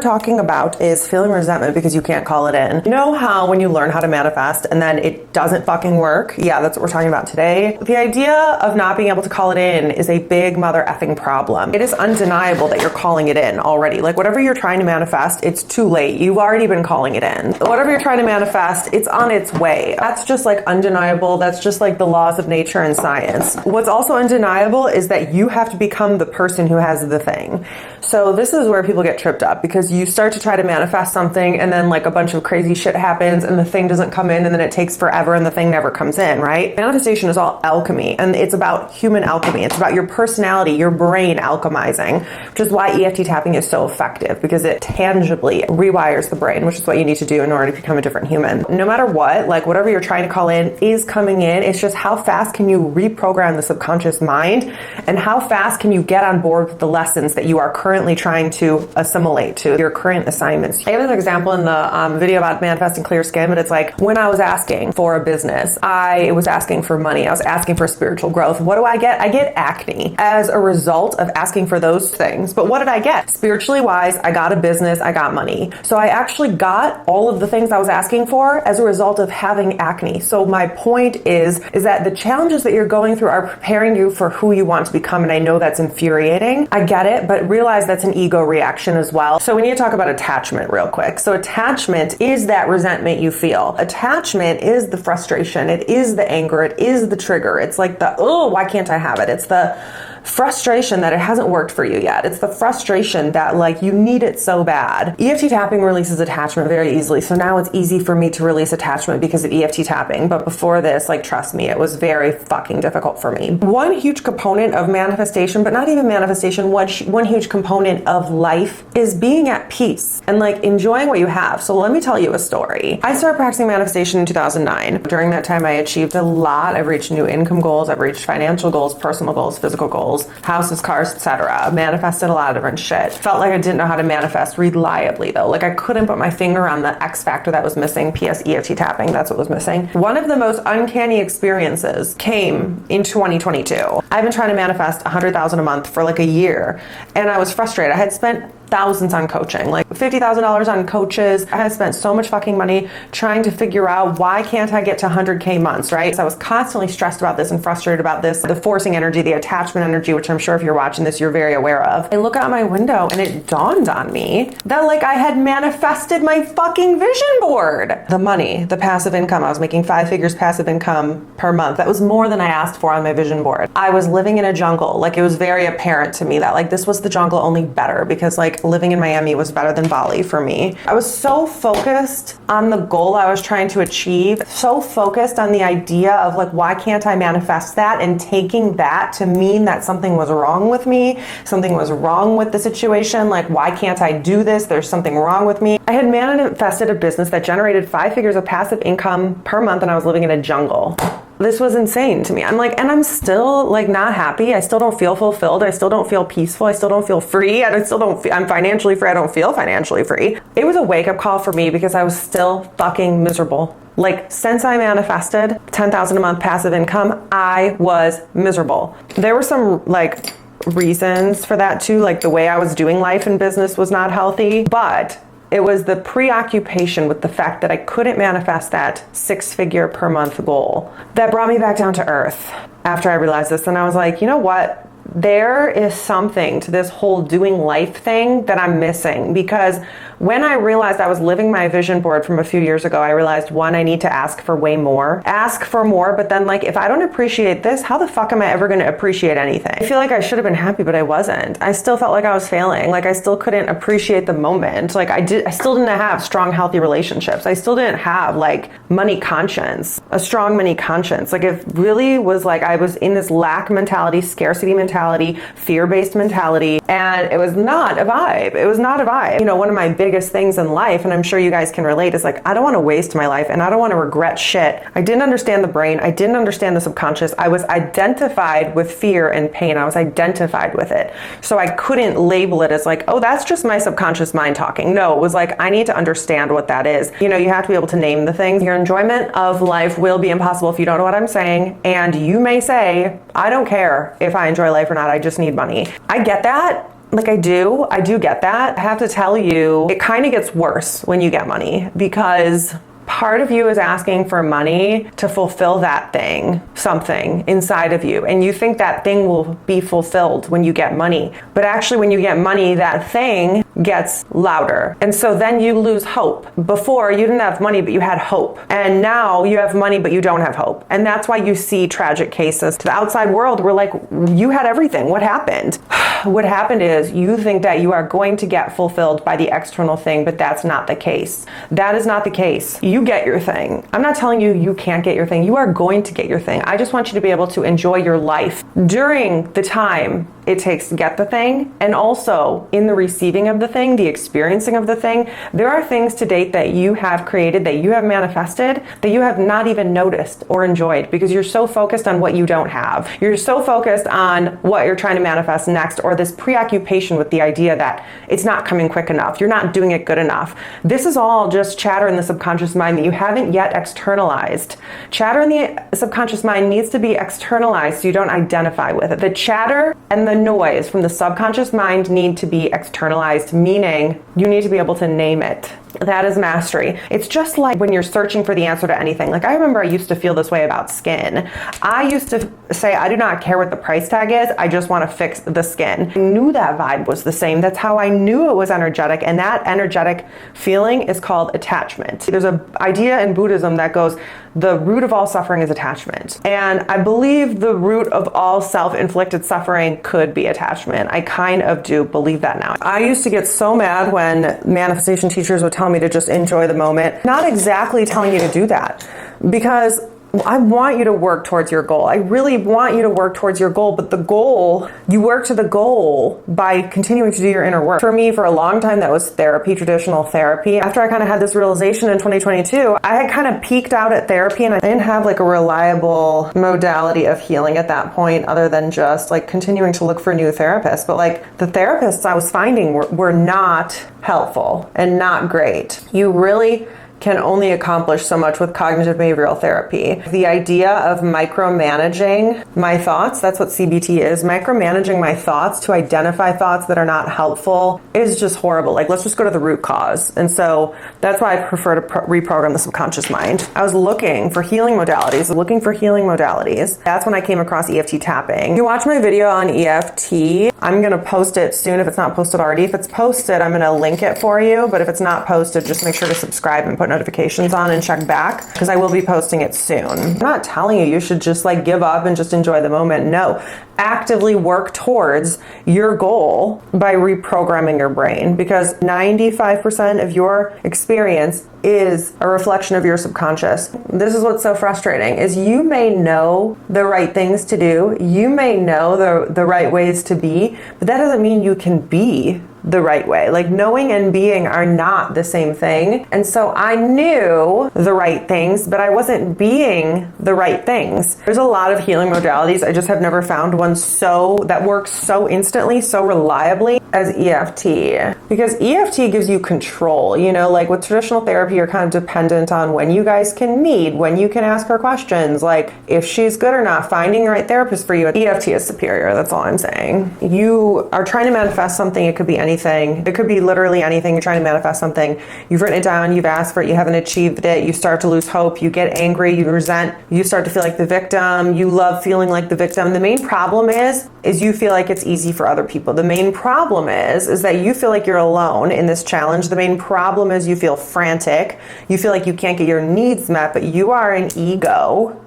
talking about is feeling resentment because you can't call it in. You know how when you learn how to manifest and then it doesn't fucking work? Yeah, that's what we're talking about today. The idea of not being able to call it in is a big mother effing problem. It is undeniable that you're calling it in already. Like whatever you're trying to manifest, it's too late. You've already been calling it in. Whatever you're trying to manifest, it's on its way. That's just like undeniable. That's just like the laws of nature and science. What's also undeniable is that you have to become the person who has the thing. So this is where people get tripped up, because you start to try to manifest something and then like a bunch of crazy shit happens and the thing doesn't come in and then it takes forever and the thing never comes in, right? Manifestation is all alchemy, and it's about human alchemy. It's about your personality, your brain alchemizing, which is why EFT tapping is so effective, because it tangibly rewires the brain, which is what you need to do in order to become a different human. No matter what, like whatever you're trying to call in is coming in. It's just how fast can you reprogram the subconscious mind, and how fast can you get on board with the lessons that you are currently trying to assimilate to your current assignments. I have an example in the video about manifesting clear skin, but it's like when I was asking for a business, I was asking for money, I was asking for spiritual growth. What do I get? I get acne as a result of asking for those things. But what did I get? Spiritually wise, I got a business, I got money. So I actually got all of the things I was asking for as a result of having acne. So my point is that the challenges that you're going through are preparing you for who you want to become. And I know that's infuriating. I get it, but realize that's an ego reaction as well. So we need to talk about attachment real quick. So attachment is that resentment you feel. Attachment is the frustration. It is the anger. It is the trigger. It's like the, oh, why can't I have it? It's the frustration that it hasn't worked for you yet. It's the frustration that like you need it so bad. EFT tapping releases attachment very easily. So now it's easy for me to release attachment because of EFT tapping. But before this, like trust me, it was very fucking difficult for me. One huge component of manifestation, but not even manifestation, one huge component of life is being at peace and like enjoying what you have. So let me tell you a story. I started practicing manifestation in 2009. During that time, I achieved a lot. I've reached new income goals. I've reached financial goals, personal goals, physical goals, houses, cars, etc. Manifested a lot of different shit. Felt like I didn't know how to manifest reliably though. Like I couldn't put my finger on the X factor that was missing. PS EFT tapping, that's what was missing. One of the most uncanny experiences came in 2022. I've been trying to manifest 100,000 a month for like a year, and I was frustrated. I had spent thousands on coaching, like $50,000 on coaches. I had spent so much fucking money trying to figure out why can't I get to 100K months, right? So I was constantly stressed about this and frustrated about this, the forcing energy, the attachment energy, which I'm sure if you're watching this, you're very aware of. I look out my window and it dawned on me that like I had manifested my fucking vision board. The money, the passive income, I was making 5 figures passive income per month. That was more than I asked for on my vision board. I was living in a jungle. Like it was very apparent to me that like this was the jungle, only better, because like living in Miami was better than Bali for me. I was so focused on the goal I was trying to achieve, so focused on the idea of like, why can't I manifest that? And taking that to mean that something was wrong with me, something was wrong with the situation. Like, why can't I do this? There's something wrong with me. I had manifested a business that generated 5 figures of passive income per month, and I was living in a jungle. This was insane to me. I'm like, and I'm still like not happy. I still don't feel fulfilled. I still don't feel peaceful. I still don't feel free. I'm financially free. I don't feel financially free. It was a wake up call for me because I was still fucking miserable. Like since I manifested 10,000 a month passive income, I was miserable. There were some like reasons for that too. Like the way I was doing life and business was not healthy, but it was the preoccupation with the fact that I couldn't manifest that 6-figure per month goal that brought me back down to earth after I realized this. And I was like, you know what? There is something to this whole doing life thing that I'm missing, because when I realized I was living my vision board from a few years ago, I realized one, I need to ask for way more. Ask for more, but then like, if I don't appreciate this, how the fuck am I ever going to appreciate anything? I feel like I should have been happy, but I wasn't. I still felt like I was failing. Like I still couldn't appreciate the moment. Like I still didn't have strong, healthy relationships. I still didn't have like money conscience, a strong money conscience. Like it really was like, I was in this lack mentality, scarcity mentality, fear-based mentality, and it was not a vibe. It was not a vibe. You know, one of my biggest things in life, and I'm sure you guys can relate, is like, I don't want to waste my life and I don't want to regret shit. I didn't understand the brain. I didn't understand the subconscious. I was identified with fear and pain. I was identified with it. So I couldn't label it as like, oh, that's just my subconscious mind talking. No, it was like, I need to understand what that is. You know, you have to be able to name the things. Your enjoyment of life will be impossible if you don't know what I'm saying. And you may say, I don't care if I enjoy life or not. I just need money. I get that. Like I do get that. I have to tell you, it kind of gets worse when you get money, because part of you is asking for money to fulfill that thing, something inside of you. And you think that thing will be fulfilled when you get money. But actually, when you get money, that thing gets louder. And so then you lose hope. Before, you didn't have money, but you had hope. And now you have money, but you don't have hope. And that's why you see tragic cases. To the outside world, we're like, you had everything. What happened? What happened is you think that you are going to get fulfilled by the external thing, but that's not the case. That is not the case. You get your thing. I'm not telling you you can't get your thing. You are going to get your thing. I just want you to be able to enjoy your life during the time it takes to get the thing, and also in the receiving of the thing, the experiencing of the thing. There are things to date that you have created, that you have manifested, that you have not even noticed or enjoyed, because you're so focused on what you don't have. You're so focused on what you're trying to manifest next, or this preoccupation with the idea that it's not coming quick enough, you're not doing it good enough. This is all just chatter in the subconscious mind that you haven't yet externalized. Chatter in the subconscious mind needs to be externalized so you don't identify with it. The chatter and the noise from the subconscious mind need to be externalized, meaning you need to be able to name it. That is mastery. It's just like when you're searching for the answer to anything. Like I remember I used to feel this way about skin. I used to say, I do not care what the price tag is. I just want to fix the skin. I knew that vibe was the same. That's how I knew it was energetic. And that energetic feeling is called attachment. There's an idea in Buddhism that goes, the root of all suffering is attachment. And I believe the root of all self-inflicted suffering could be attachment. I kind of do believe that now. I used to get so mad when manifestation teachers would tell me to just enjoy the moment. Not exactly telling you to do that, because I want you to work towards your goal. I really want you to work towards your goal, but the goal, you work to the goal by continuing to do your inner work. For me, for a long time, that was therapy, traditional therapy. After I kind of had this realization in 2022, I had kind of peaked out at therapy, and I didn't have like a reliable modality of healing at that point, other than just like continuing to look for new therapists. But like the therapists I was finding were not helpful and not great. You really can only accomplish so much with cognitive behavioral therapy. The idea of micromanaging my thoughts, that's what CBT is, micromanaging my thoughts to identify thoughts that are not helpful is just horrible. Like, let's just go to the root cause. And so that's why I prefer to reprogram the subconscious mind. I was looking for healing modalities. That's when I came across EFT tapping. You watch my video on EFT. I'm gonna post it soon if it's not posted already. If it's posted, I'm gonna link it for you. But if it's not posted, just make sure to subscribe and put notifications on and check back, because I will be posting it soon. I'm not telling you should just like give up and just enjoy the moment. No, actively work towards your goal by reprogramming your brain, because 95% of your experience is a reflection of your subconscious. This is what's so frustrating, is you may know the right things to do, you may know the right ways to be, but that doesn't mean you can be the right way. Like, knowing and being are not the same thing. And so I knew the right things, but I wasn't being the right things. There's a lot of healing modalities. I just have never found one that works so instantly, so reliably as EFT. Because EFT gives you control. You know, like with traditional therapy, you're kind of dependent on when you guys can meet, when you can ask her questions, like if she's good or not, finding the right therapist for you. EFT is superior. That's all I'm saying. You are trying to manifest something. It could be anything. It could be literally anything. You're trying to manifest something. You've written it down. You've asked for it. You haven't achieved it. You start to lose hope. You get angry. You resent. You start to feel like the victim. You love feeling like the victim. The main problem is you feel like it's easy for other people. The main problem is that you feel like you're alone in this challenge. The main problem is you feel frantic. You feel like you can't get your needs met, but you are an ego.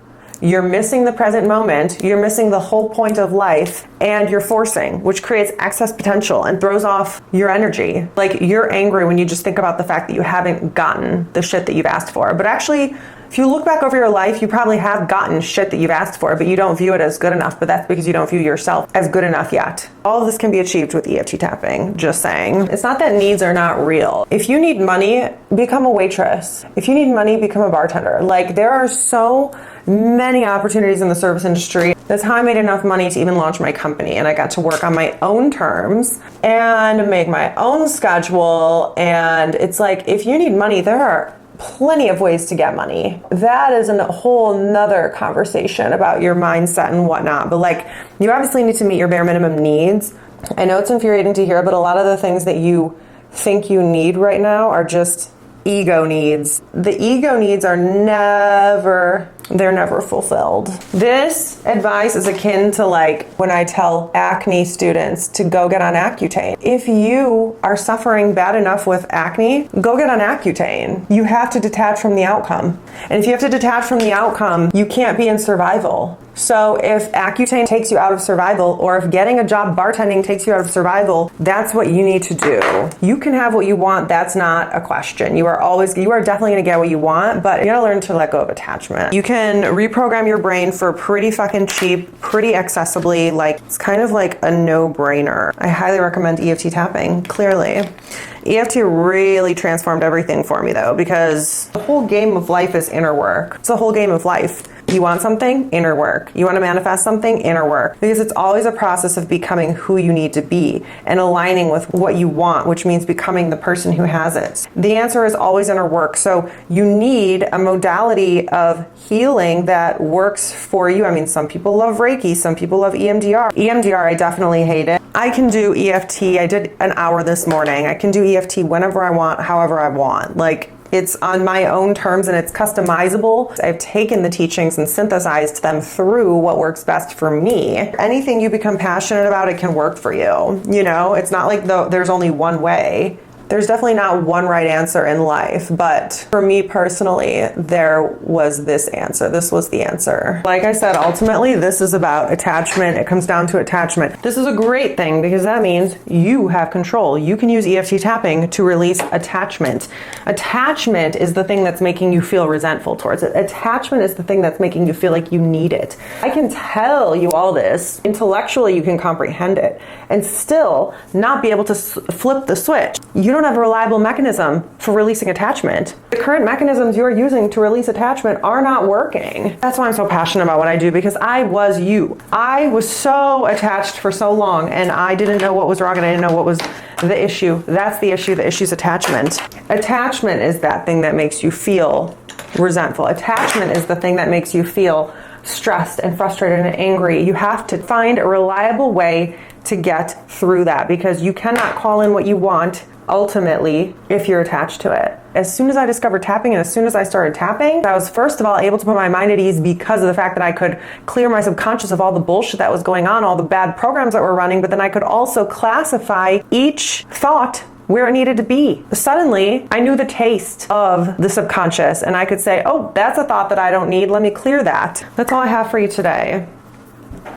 You're missing the present moment, you're missing the whole point of life, and you're forcing, which creates excess potential and throws off your energy. Like, you're angry when you just think about the fact that you haven't gotten the shit that you've asked for. But actually, if you look back over your life, you probably have gotten shit that you've asked for, but you don't view it as good enough. But that's because you don't view yourself as good enough yet. All of this can be achieved with EFT tapping, just saying. It's not that needs are not real. If you need money, become a waitress. If you need money, become a bartender. Like, there are so many opportunities in the service industry. That's how I made enough money to even launch my company. And I got to work on my own terms and make my own schedule. And it's like, if you need money, there are plenty of ways to get money. That is a whole nother conversation about your mindset and whatnot. But like, you obviously need to meet your bare minimum needs. I know it's infuriating to hear, but a lot of the things that you think you need right now are just ego needs. The ego needs are never fulfilled. This advice is akin to like when I tell acne students to go get on Accutane. If you are suffering bad enough with acne, go get on Accutane. You have to detach from the outcome. And if you have to detach from the outcome, you can't be in survival. So if Accutane takes you out of survival, or if getting a job bartending takes you out of survival, that's what you need to do. You can have what you want. That's not a question. You are definitely going to get what you want, but you got to learn to let go of attachment. You can reprogram your brain for pretty fucking cheap, pretty accessibly. Like, it's kind of like a no-brainer. I highly recommend EFT tapping, clearly. EFT really transformed everything for me though, because the whole game of life is inner work. It's the whole game of life. You want something? Inner work. You want to manifest something? Inner work. Because it's always a process of becoming who you need to be and aligning with what you want, which means becoming the person who has it. The answer is always inner work. So you need a modality of healing that works for you. I mean, some people love Reiki, some people love EMDR. EMDR, I definitely hate it. I can do EFT. I did an hour this morning. I can do EFT whenever I want, however I want. Like, it's on my own terms and it's customizable. I've taken the teachings and synthesized them through what works best for me. Anything you become passionate about, it can work for you. You know, it's not like there's only one way. There's definitely not one right answer in life, but for me personally, there was this answer. This was the answer. Like I said, ultimately, this is about attachment. It comes down to attachment. This is a great thing because that means you have control. You can use EFT tapping to release attachment. Attachment is the thing that's making you feel resentful towards it. Attachment is the thing that's making you feel like you need it. I can tell you all this. Intellectually, you can comprehend it and still not be able to flip the switch. You don't have a reliable mechanism for releasing attachment. The current mechanisms you're using to release attachment are not working. That's why I'm so passionate about what I do, because I was you. I was so attached for so long and I didn't know what was wrong and I didn't know what was the issue. That's the issue. The issue is attachment. Attachment is that thing that makes you feel resentful. Attachment is the thing that makes you feel stressed and frustrated and angry. You have to find a reliable way to get through that, because you cannot call in what you want ultimately if you're attached to it. As soon as I discovered tapping and as soon as I started tapping, I was first of all able to put my mind at ease because of the fact that I could clear my subconscious of all the bullshit that was going on, all the bad programs that were running, but then I could also classify each thought where it needed to be. Suddenly, I knew the taste of the subconscious and I could say, oh, that's a thought that I don't need. Let me clear that. That's all I have for you today.